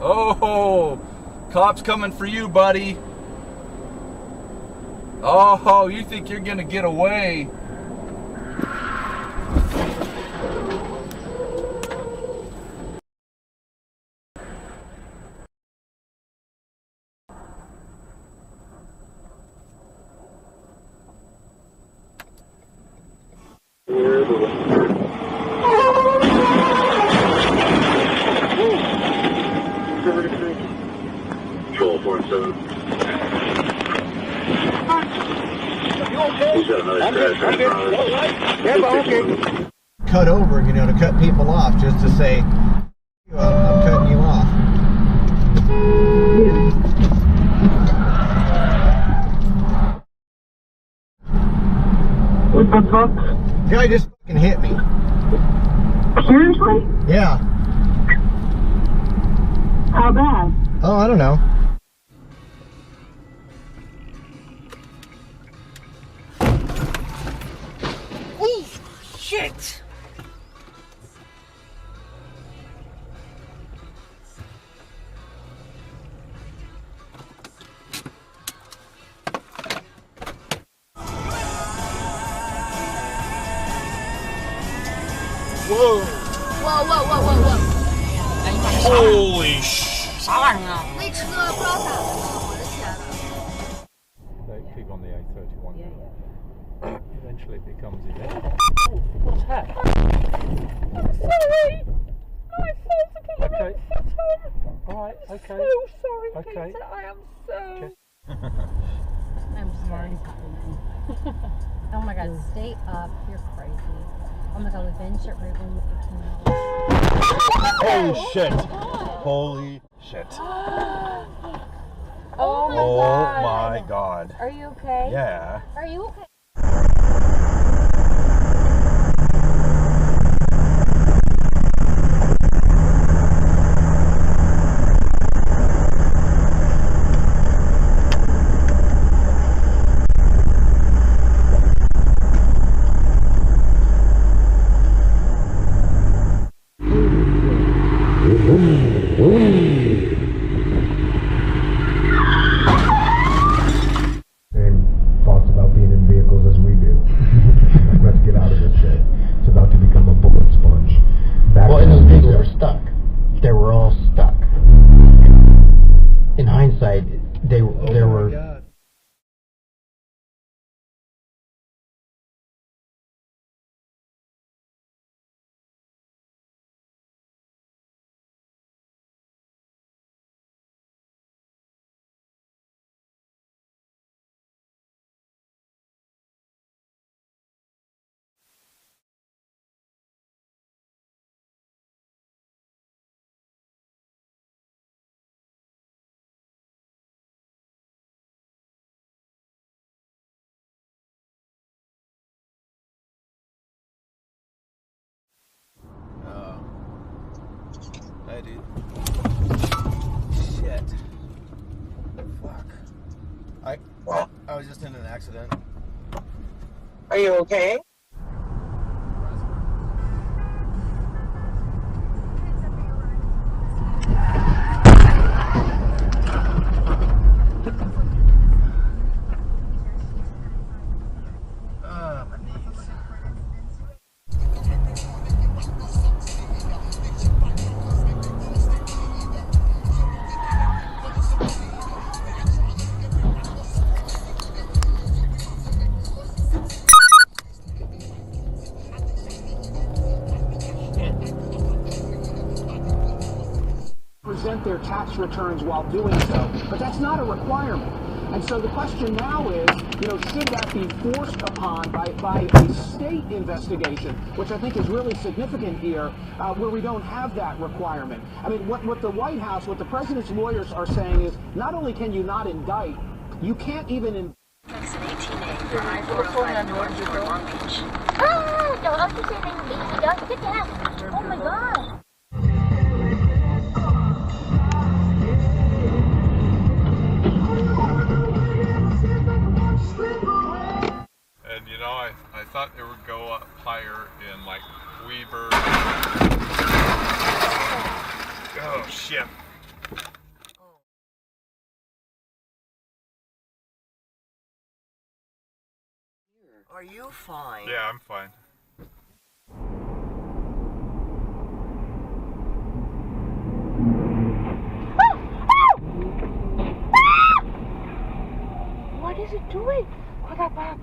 Oh, cops coming for you, buddy. Oh, you think you're gonna get away? Cut over, you know, to cut people off, just to say, I'm cutting you off. What the fuck? Guy just fucking hit me. Seriously? Yeah. How bad? Oh, I don't know. Oh, shit! Whoa! Whoa, whoa, whoa, whoa, whoa! Holy sh! 啥玩意儿啊？那车不知道咋了，我的天呐！ They keep on the A31. Eventually it becomes what's that? Sorry! I failed to put the Okay. right foot on. Alright, okay. So sorry, Okay. Peter. I am so... I'm sorry. Oh my god, stay up. You're crazy. Oh my god, we've been shit right when we Holy shit! Holy shit! Oh my god! Are you okay? Yeah. Are you okay? Hey, dude. Shit. Fuck. I was just in an accident. Are you okay? My knees. Present their tax returns while doing so, but that's not a requirement. And so the question now is, should that be forced upon by a state investigation, which I think is really significant here, where we don't have that requirement. I mean, what the White House, what the president's lawyers are saying is, not only can you not indict, you can't even indict. Exit 18A for I-405 north toward Long Beach. Ah! The officer named Lazy Dog. Get that! Oh my god! And you know, I thought they would go up higher in like Weber. Oh shit. Are you fine? Yeah, I'm fine. What is it doing? What about?